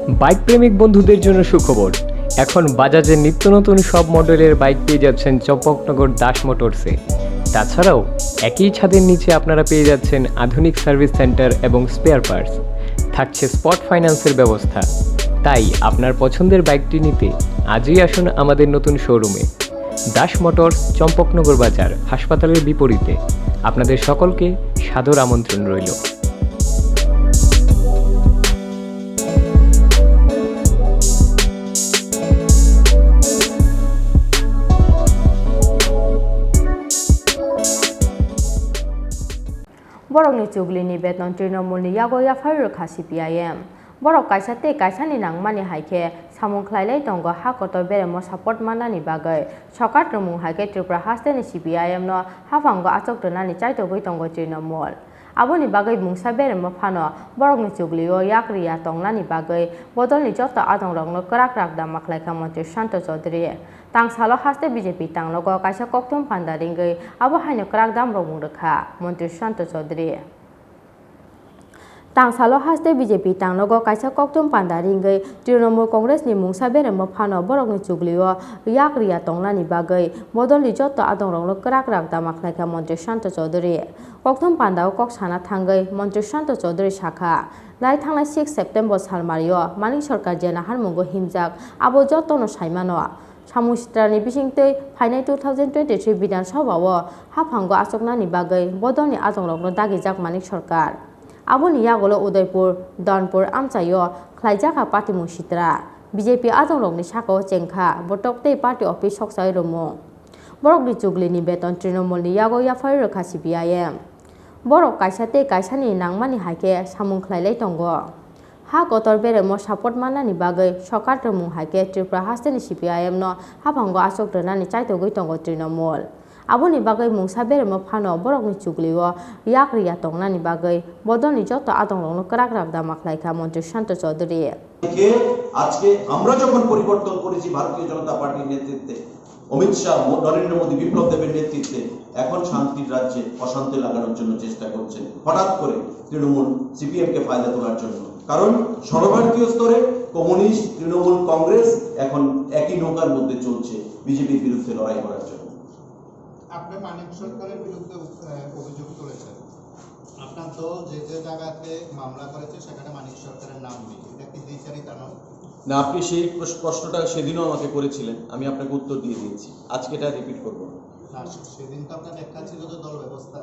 Bike প্রেমিক বন্ধুদের জন্য সুখবর। এখন বাজাজের নিত্য নতুন সব মডেলের বাইক পেয়ে যাচ্ছেন চম্পকনগর দাস মোটরসে। তাছাড়াও একই ছাদের নিচে আপনারা পেয়ে যাচ্ছেন আধুনিক সার্ভিস সেন্টার এবং স্পেয়ার পার্টস। থাকছে স্পট ফাইন্যান্সের ব্যবস্থা। তাই আপনার পছন্দের বাইকটি নিতে আজই আসুন আমাদের নতুন শোরুমে। দাস মোটরস, চম্পকনগর বাজার, হাসপাতালের বিপরীতে। আপনাদের সকলকে সাদর আমন্ত্রণ রইল। Borokni chuglini beton trinamulni yago yafaru khasi PIM borok kaisa te kaisa ni nangmani haike samung khlailai tongo ha koto bere mo support manani bagai sokar trumung haike Tripura haste ni CPIM no hafango achok tonani chaito goi tongo trinamul aboni bagai mungsa bere mo phano borokni chuglio yakriya tonglani bagai bodolni joto adong rongno krak rak da maklai kamantri Shanto Chaudhary tangsalo haste BJP tanglogo kaisa koktum pandaringai abo haino krak dam romung rekha Mantri Shanto Chaudhary tangsalo haste BJP tanglogo kaisa koktum pandaringai Trinamool Congress ni mungsa bere mo phano borokni chuglio yakriya tonglani bagai bodolni joto adong rongno krak rak da maklai ka Mantri Shanto Chaudhary koktum pandao kok sana thangai Mantri Shanto Chaudhary shakha lai thanglai 6 September salmario Manik Sarkar jena harmungo himjak abo joto no saimano Samustrani bisingtei phainai 2023 Bidhan Sabhao hafango achoknani bagai bodolni ajongrokno dagijak Manik Sarkar aboni yagolo Udaipur Donpur amchayo khlaijaka party musitra BJP ajongrokni sakao chengkha botoktei party office soksai romo borokni chuglini beton Trinamulni yago yafai rekha CPIM borok kaisa te kaisani nangmani haike samung khlailai tongo ha kotor bere mo support manani bagai sokar trumung haike Tripura haste ni CPIM no hafango achok tonani chaito goi tongo Trinamul aboni bagai mungsa bere mo phano borokni chuglio yakriya tonglani bagai bodolni joto adong rongno krak rak da maklai ka Mantri Shanto Chaudhary কে আজকে আমরা যখন পরিবর্তন করেছি ভারতীয় জনতা পার্টির নেতৃত্বে অমিত শাহ নরেন্দ্র মোদী বিপ্লব দেবের নেতৃত্বে এখন শান্তির রাজ্যে অশান্তি লাগানোর জন্য চেষ্টা করছেন হঠাৎ করে তৃণমূল সিপিএম কে ফায়দা তোলার জন্য কারণ সর্বভারতীয় স্তরে কমিউনিস্ট তৃণমূল কংগ্রেস এখন একই নৌকার মধ্যে চলছে বিজেপির বিরুদ্ধে লড়াই করার জন্য আপনি মানিক সরকারের বিরুদ্ধে অভিযোগ তুলেছেন আপনার দল যে যে জায়গাতে মামলা করেছে সেখানে মানিক সরকারের নাম নেই এটা কি দ্বিচারিতা নয় না আপনি সেই প্রশ্নটা সেদিনও আমাকে করেছিলেন আমি আপনাকে উত্তর দিয়ে দিয়েছি আজকে এটা রিপিট করব না সেদিন তো আপনার দেখা ছিল যে দল ব্যবস্থা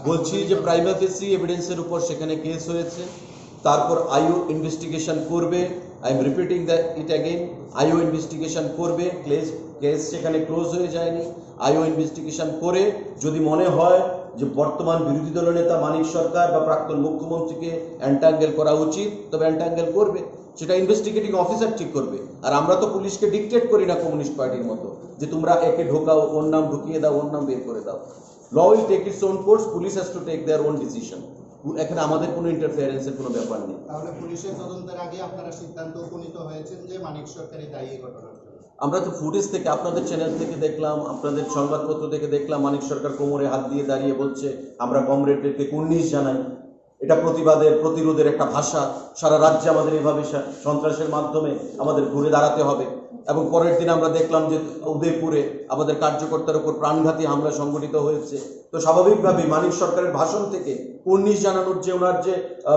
বলছি যে প্রাইমা ফেসি এভিডেন্সের উপর সেখানে কেস হয়েছে তারপর আইও ইনভেস্টিগেশন করবে I am repeating that it again IO investigation করবে কেস সেখানে ক্লোজ হয়ে যায়নি আইও ইনভেস্টিগেশন করে যদি মনে হয় যে বর্তমান বিরোধী দলের নেতা মানিক সরকার বা প্রাক্তন মুখ্যমন্ত্রীকে এন্টাঙ্গেল করা উচিত তবে এন্টাঙ্গেল করবে সেটা ইনভেস্টিগেটিং অফিসার ঠিক করবে আর আমরা তো পুলিশকে ডিকটেট করি না কমিউনিস্ট পার্টির মতো যে তোমরা একে ঢোকাও ওর নাম ঢুকিয়ে দাও ওর নাম বের করে দাও law will take its own course police has to take their own decision এখানে আমাদের কোনো ইন্টারফেয়ারেন্সের কোনো ব্যাপার নেই তাহলে পুলিশের তদন্তের আগে আপনারা সিদ্ধান্ত উপনীত হয়েছেন যে মানিক সরকারই দায়ী ঘটনার আমরা তো ফুটেজ থেকে আপনাদের চ্যানেল থেকে দেখলাম আপনাদের সংবাদপত্র থেকে দেখলাম মানিক সরকার কোমরে হাত দিয়ে দাঁড়িয়ে বলছে আমরা কমরেডদেরকে কুর্নিশ জানাই এটা প্রতিবাদের প্রতিরোধের একটা ভাষা সারা রাজ্যে আমাদের এভাবে সন্ত্রাসের মাধ্যমে আমাদের ঘুরে দাঁড়াতে হবে এবং পরের দিন আমরা দেখলাম যে উদয়পুরে আমাদের কার্যকর্তার উপর প্রাণঘাতী হামলা সংঘটিত হয়েছে তো স্বাভাবিকভাবেই মানিক সরকারের ভাষণ থেকে কুর্নিশ জানানোর যে ওনার যে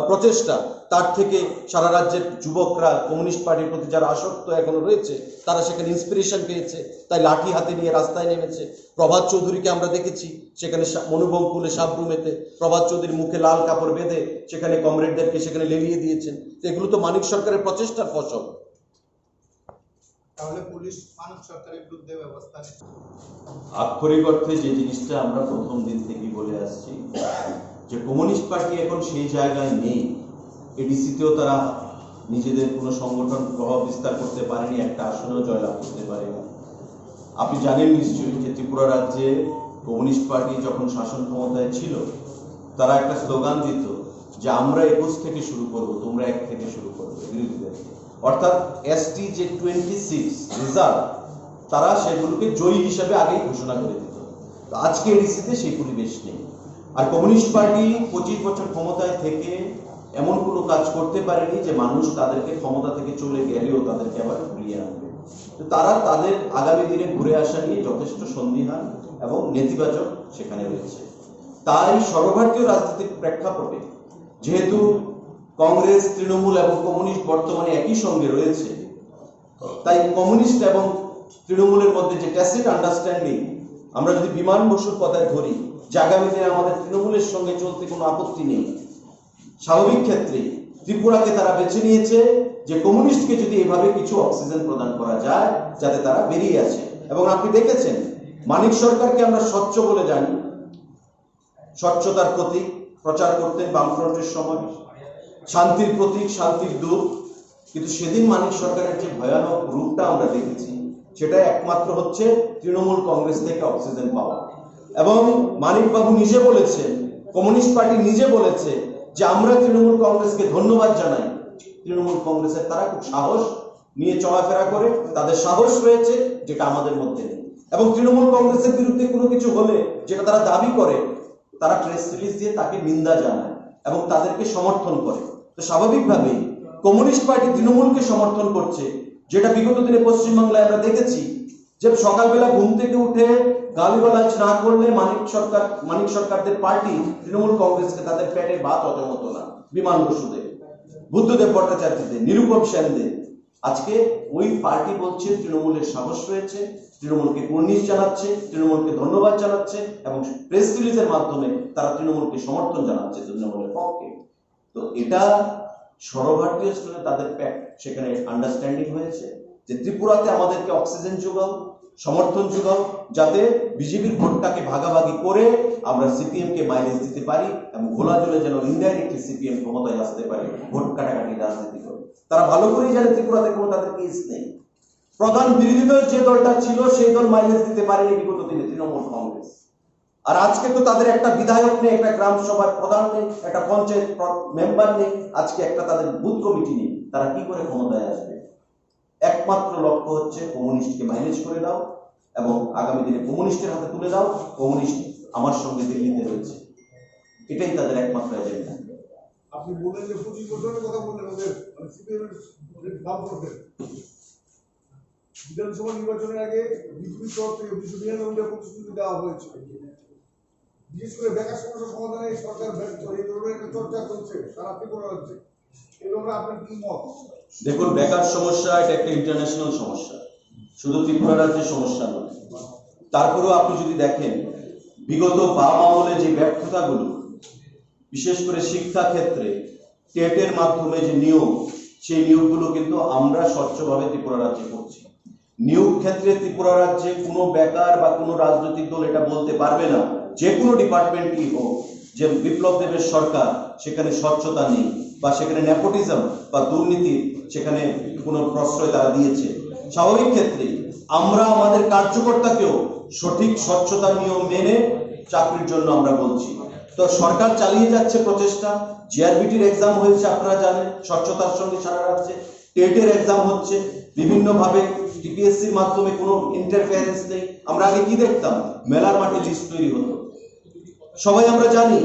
প্রচেষ্টা তার থেকে সারা রাজ্যের যুবকরা কমিউনিস্ট পার্টির প্রতি যারা আসক্ত এখনো রয়েছে তারা সেখানে ইন্সপিরেশন পেয়েছে তাই লাঠি হাতে নিয়ে রাস্তায় নেমেছে প্রভাত চৌধুরীকে আমরা দেখেছি সেখানে মনুবঙ্কুলে সাবরুমেতে প্রভাত চৌধুরীর মুখে লাল কাপড় বেঁধে সেখানে কমরেডদেরকে সেখানে লেলিয়ে দিয়েছেন তো এগুলো তো মানিক সরকারের প্রচেষ্টার ফসল তাহলে পুলিশ মানিক সরকারের বিরুদ্ধে ব্যবস্থা নিচ্ছে আক্ষরিক অর্থে যে জিনিসটা আমরা প্রথম দিন থেকেই বলে আসছি যে কমিউনিস্ট পার্টি এখন সেই জায়গায় নেই এডিসিতেও তারা নিজেদের কোনো সংগঠন প্রভাব বিস্তার করতে পারেনি একটা আসনেও জয়লাভ করতে পারেনি আপনি জানেন নিশ্চয়ই যে ত্রিপুরা রাজ্যে কমিউনিস্ট পার্টি যখন শাসন ক্ষমতায় ছিল তারা একটা স্লোগান দিত যে আমরা 21 থেকে শুরু করব তোমরা 1 থেকে শুরু করবে বিরোধীদেরকে অর্থাৎ এসটি যে 26 রেজাল্ট তারা সেগুলোকে জয়ী হিসেবে আগেই ঘোষণা করে দিত তো আজকে এডিসিতে সেই পরিবেশ নেই আর কমিউনিস্ট পার্টি 25 বছর ক্ষমতায় থেকে এমন কোনো কাজ করতে পারেনি যে মানুষ তাদেরকে ক্ষমতা থেকে চলে গেলেও তাদেরকে আবার ঘুরিয়ে আনবে। তো তারা তাদের আগামী দিনে ঘুরে আসা নিয়ে যথেষ্ট সন্দিহান এবং নেতিবাচক সেখানে রয়েছে। তাই সর্বভারতীয় রাজনৈতিক প্রেক্ষাপটে যেহেতু কংগ্রেস, তৃণমূল এবং কমিউনিস্ট বর্তমানে একই সঙ্গে রয়েছে, তাই কমিউনিস্ট এবং তৃণমূলের মধ্যে যে ট্যাসিট আন্ডারস্ট্যান্ডিং, আমরা যদি বিমান বসুর কথায় ধরি যে আগামী দিনে আমাদের তৃণমূলের সঙ্গে চলতে কোনো আপত্তি নেই, স্বাভাবিক ক্ষেত্রে ত্রিপুরাকে তারা বেছে নিয়েছে যে কমিউনিস্টকে যদি এভাবে কিছু অক্সিজেন প্রদান করা যায় যাতে তারা বেরিয়ে আসে। এবং আপনি দেখেছেন মানিক সরকারকে আমরা স্বচ্ছ বলে জানি, স্বচ্ছতার প্রতীক প্রচার করতেন বামফ্রন্টের সময়, শান্তির প্রতীক, শান্তির দূত। কিন্তু সেদিন মানিক সরকারের যে ভয়ানক রূপটা আমরা দেখেছি সেটা একমাত্র হচ্ছে তৃণমূল কংগ্রেস থেকে অক্সিজেন পাওয়া। এবং মানিক বাবু নিজে বলেছেন, কমিউনিস্ট পার্টি নিজে বলেছে যে আমরা তৃণমূল কংগ্রেসকে ধন্যবাদ জানাই। তৃণমূল কংগ্রেসের তারা খুব সাহস নিয়ে চলাফেরা করে, তাদের সাহস রয়েছে যেটা আমাদের মধ্যে নেই। এবং তৃণমূল কংগ্রেসের বিরুদ্ধে কোনো কিছু হলে যেটা তারা দাবি করে, তারা প্রেস রিলিজ দিয়ে তাকে নিন্দা জানায় এবং তাদেরকে সমর্থন করে। তো স্বাভাবিকভাবেই কমিউনিস্ট পার্টি তৃণমূলকে সমর্থন করছে, যেটা বিগত দিনে পশ্চিমবাংলায় আমরা দেখেছি যে সকালবেলা ঘুম থেকে উঠে গালিগালাজ না করলে মানিক সরকারদের পার্টি তৃণমূল কংগ্রেসকে তাদের পেটে ভাত হজম হতো না। বিমান বসুদের, বুদ্ধদেব ভট্টাচার্যদের, নিরুপম সেনদের, আজকে ওই পার্টি বলছে তৃণমূলের সাহস রয়েছে, তৃণমূলকে কুর্নিশ জানাচ্ছে, তৃণমূলকে ধন্যবাদ জানাচ্ছে এবং প্রেস রিলিজের মাধ্যমে তারা তৃণমূলকে সমর্থন জানাচ্ছে তৃণমূলের পক্ষে। তো এটা সর্বভারতীয় স্তরে তাদের সেখানে আন্ডারস্ট্যান্ডিং হয়েছে যে ত্রিপুরাতে আমাদেরকে অক্সিজেন যোগাও, সমর্থন যোগাও, যাতে বিজেপির ভোটটাকে ভাগাভাগি করে আমরা সিপিএম কে মাইলেজ দিতে পারি এবং ঘোলা জলে যেন ইনডাইরেক্টলি সিপিএম ক্ষমতায় আসতে পারে ভোট কাটাকাটি রাজনীতি করে। তারা ভালো করেই জানে ত্রিপুরাতে কোনো তাদের কেস নেই। প্রধান বিরোধী দল যে দলটা ছিল সেই দল মাইলেজ দিতে পারেনি বিগত দিনে, তৃণমূল কংগ্রেস। আর আজকে তো তাদের একটা বিধায়ক নেই, একটা গ্রাম সভার প্রধান নেই, একটা পঞ্চায়েত মেম্বার নেই, আজকে একটা তাদের বুথ কমিটি নেই। তারা কি করে ক্ষমতায় আসবে? একমাত্র লক্ষ্য হচ্ছে কমিউনিস্টকে ম্যানেজ করে দাও এবং আগামী দিনে কমিউনিস্টের হাতে তুলে দাও, কমিউনিস্ট আমার সঙ্গে দিল্লিতে রয়েছে। এটাই তাদের একমাত্র এজেন্ডা। আপনি বললেন যে 25 বছরের কথা বললেন ওদের বিধানসভা নির্বাচনের আগে বিজেপির তরফ থেকে 299টা প্রতিশ্রুতি দেওয়া হয়েছে। বিশেষ করে বেকার সমস্যা সমাধানে সরকার ব্যর্থ, এই ধরনের একটা চর্চা চলছে সারা ত্রিপুরা রাজ্যে। এই ব্যাপারে আপনার কি মত? দেখুন, বেকার সমস্যা এটা একটা ইন্টারন্যাশনাল সমস্যা, শুধু ত্রিপুরা রাজ্যের সমস্যা নয়। তারপরেও আপনি যদি দেখেন বিগত বাম আমলে যে ব্যর্থতাগুলো, বিশেষ করে শিক্ষা ক্ষেত্রে টেটের মাধ্যমে যে নিয়োগ, সেই নিয়োগগুলো কিন্তু আমরা স্বচ্ছভাবে ত্রিপুরা রাজ্যে করছি। নিয়োগ ক্ষেত্রে ত্রিপুরা রাজ্যে কোনো বেকার বা কোনো রাজনৈতিক দল এটা বলতে পারবে না, যে কোনো ডিপার্টমেন্টই হোক, যে বিপ্লব দেবের সরকার সেখানে স্বচ্ছতা নেই বা সেখানে নেপোটিজম বা দুর্নীতির সেখানে কোনো প্রশ্রয় তারা দিয়েছে। স্বাভাবিক ক্ষেত্রে আমরা আমাদের কার্যকর্তাকেও সঠিক স্বচ্ছতা নিয়ম মেনে চাকরির জন্য আমরা বলছি। তো সরকার চালিয়ে যাচ্ছে প্রচেষ্টা। জিআরবিটির এক্সাম হয়েছে, আপনারা জানেন, স্বচ্ছতার সঙ্গে সারা রাজ্যে। টেটের এক্সাম হচ্ছে বিভিন্নভাবে, টিপিএসসির মাধ্যমে কোনো ইন্টারফেয়ারেন্স নেই। আমরা আগে কি দেখতাম? মেলার মাঠে লিস্ট তৈরি হতো, সবাই আমরা জানি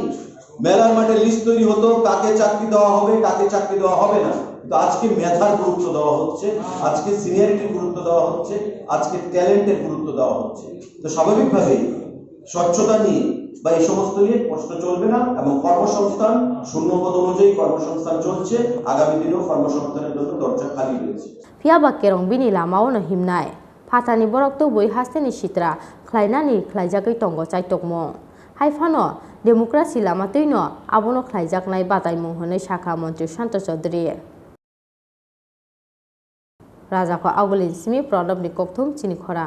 মেলার মাঠে লিস্ট তৈরি হতো, কাকে চাকরি দেওয়া হবে, কাকে চাকরি দেওয়া হবে না। কিন্তু আজকে মেধার গুরুত্ব দেওয়া হচ্ছে, আজকে সিনিয়রিটির গুরুত্ব দেওয়া হচ্ছে, আজকে ট্যালেন্টের গুরুত্ব দেওয়া হচ্ছে। তো স্বাভাবিকভাবেই স্বচ্ছতা নিয়ে বা এই সমস্ত নিয়ে প্রশ্ন চলবে না এবং কর্মসংস্থান শূন্যপদ অনুযায়ী কর্মসংস্থান চলছে। আগামী দিনেও কর্মসংস্থানের জন্য দরজা খালি রয়েছে। Fiaba kerong bini lamao no himnai. Patani borok tu bui hasteni sitra. Klainani klaijakai tongo chai tokmo. Hai fano demokrasi lama tuino abono klaijaknai batai munghonai Shakha Montri Shanto Chaudhary. Raja ko Agulin Simi Pradab ni Kokthum Chini Khora.